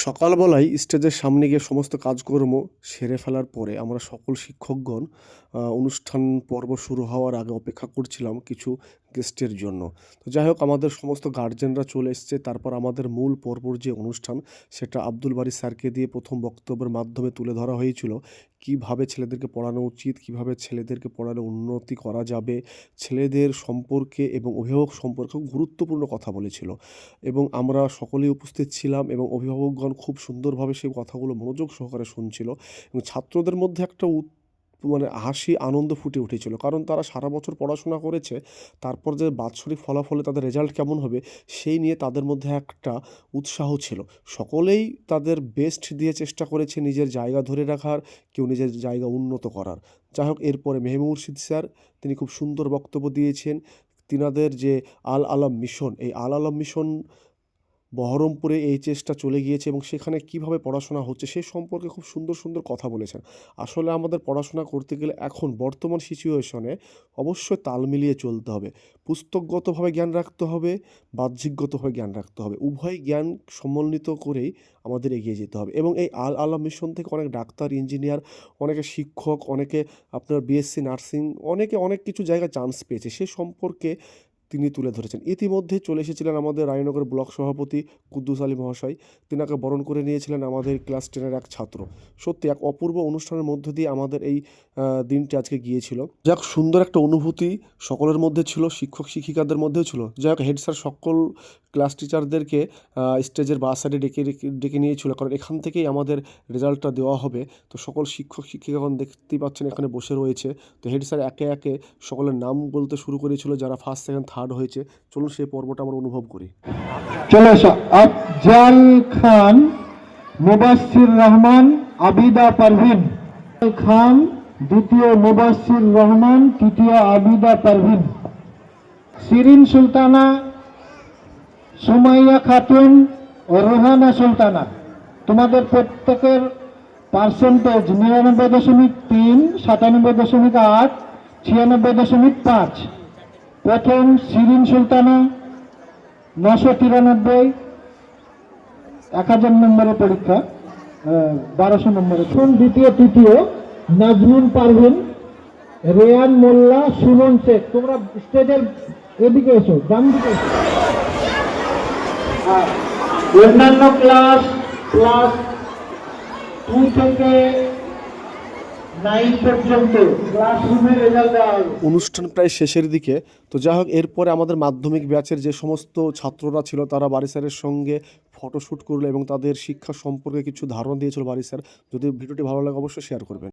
সকালবেলায় স্টেজের সামনে গিয়ে সমস্ত কাজকর্ম সেরে ফেলার পরে আমরা সকল শিক্ষকগণ অনুষ্ঠান পর্ব শুরু হওয়ার আগে অপেক্ষা করছিলাম কিছু গেস্টের জন্য। তো যাই হোক আমাদের সমস্ত গার্জেনরা চলে এসছে। তারপর আমাদের মূল পর্বর যে অনুষ্ঠান সেটা আব্দুল বারী স্যারকে দিয়ে ১ম বক্তব্যের মাধ্যমে তুলে ধরা হয়েছিল। কিভাবে ছেলেদেরকে পড়ানো উচিত, কিভাবে ছেলেদেরকে পড়ালে উন্নতি করা যাবে, ছেলেদের সম্পর্কে এবং অভিভাবক সম্পর্কে খুব গুরুত্বপূর্ণ কথা বলেছিল। এবং আমরা সকলেই উপস্থিত ছিলাম এবং অভিভাবকগণ খুব সুন্দরভাবে সেই কথাগুলো মনোযোগ সহকারে শুনছিল এবং ছাত্রদের মধ্যে একটা মানে হাসি আনন্দ ফুটে উঠেছিল। কারণ তারা সারা বছর পড়াশোনা করেছে। তারপর যে বাৎসরিক ফলাফলে তাদের রেজাল্ট কেমন হবে সেই নিয়ে তাদের মধ্যে একটা উৎসাহ ছিল। সকলেই তাদের বেস্ট দিয়ে চেষ্টা করেছে নিজের জায়গা ধরে রাখার, কেউ নিজের জায়গা উন্নত করার। যাই হোক এরপরে মেহেদি মুর্শিদ স্যার তিনি খুব সুন্দর বক্তব্য দিয়েছেন। তিনাদের যে আল আলাম মিশন, এই আল আলাম মিশন বহরমপুরে এইচএসটা চলে গিয়েছে এবং সেখানে কিভাবে পড়াশোনা হচ্ছে সে সম্পর্কে খুব সুন্দর, সুন্দর কথা বলেছেন। আসলে আমাদের পড়াশোনা করতে গেলে এখন বর্তমান সিচুয়েশনে অবশ্যই তাল মিলিয়ে চলতে হবে। পুস্তকগতভাবে জ্ঞান রাখতে হবে, বাহ্যিকগতভাবে জ্ঞান রাখতে হবে। উভয় জ্ঞান সমন্বিত করেই আমাদের এগিয়ে যেতে হবে এবং এই আল আলা মিশন থেকে অনেক ডাক্তার, ইঞ্জিনিয়ার, অনেকে শিক্ষক, অনেকে আপনার বিএসসি নার্সিং, অনেকে অনেক কিছু জায়গায় চান্স পেয়েছে। সে সম্পর্কে তিনি তুলে ধরেছেন। ইতিমধ্যে চলে এসেছিলেন আমাদের রানীনগর ব্লক সভাপতি কুদ্দুস আলী মহাশয়। তিনাকে বরণ করে নিয়েছিলেন আমাদের ক্লাস 10 এর এক ছাত্র। সত্যি এক অপূর্ব অনুষ্ঠানের মধ্য দিয়ে আমাদের এই দিনটি আজকে গিয়েছিল। যাক সুন্দর একটা অনুভূতি সকলের মধ্যে ছিল, শিক্ষক শিক্ষিকাদের মধ্যেও ছিল। যাই হোক হেড স্যার সকল ক্লাস টিচারদেরকে স্টেজের বাঁ সাইডে ডেকে নিয়েছিল। কারণ এখান থেকেই আমাদের রেজাল্টটা দেওয়া হবে। তো সকল শিক্ষক শিক্ষিকাগণ দেখতেই পাচ্ছেন এখানে বসে রয়েছে। তো হেড স্যার একে একে সকলের নাম বলতে শুরু করেছিল যারা ফার্স্ট, সেকেন্ড, থার্ড হয়েছে। চলুন সেই পর্বটা আমরা অনুভব করি। চলে আসো। আফজাল খান, মুবাশশির রহমান, আবিদা পারভিন। খান দ্বিতীয়, মুবাশশির রহমান তৃতীয়, আবিদা পারভিন। শিরিন সুলতানা, সুমাইয়া খাতুন ও রোহানা সুলতানা। তোমাদের প্রত্যেকের পার্সেন্টেজ 99.3, 97.8, 96.5। প্রথম শিরিন সুলতানা 993, 1000 নম্বরের পরীক্ষা, 1200 নম্বরের। দ্বিতীয় তৃতীয় নাজমুন পারভিন, রেয়ান মোল্লা, সুমন শেখ। তোমরা স্টেজের এদিকে এসো, ডান দিকে এসো। অন্যান্য ক্লাস 2 থেকে 9 পর্যন্ত ক্লাসরুমে রেজাল্ট দেওয়া হবে। অনুষ্ঠান প্রায় শেষের দিকে। তো যাই হোক এরপরে আমাদের মাধ্যমিক ব্যাচের যে সমস্ত ছাত্ররা ছিল তারা বারী স্যারের সঙ্গে ফটোশ্যুট করলো এবং তাদের শিক্ষা সম্পর্কে কিছু ধারণা দিয়েছিল বারী স্যার। যদি ভিডিওটি ভালো লাগে অবশ্যই শেয়ার করবেন।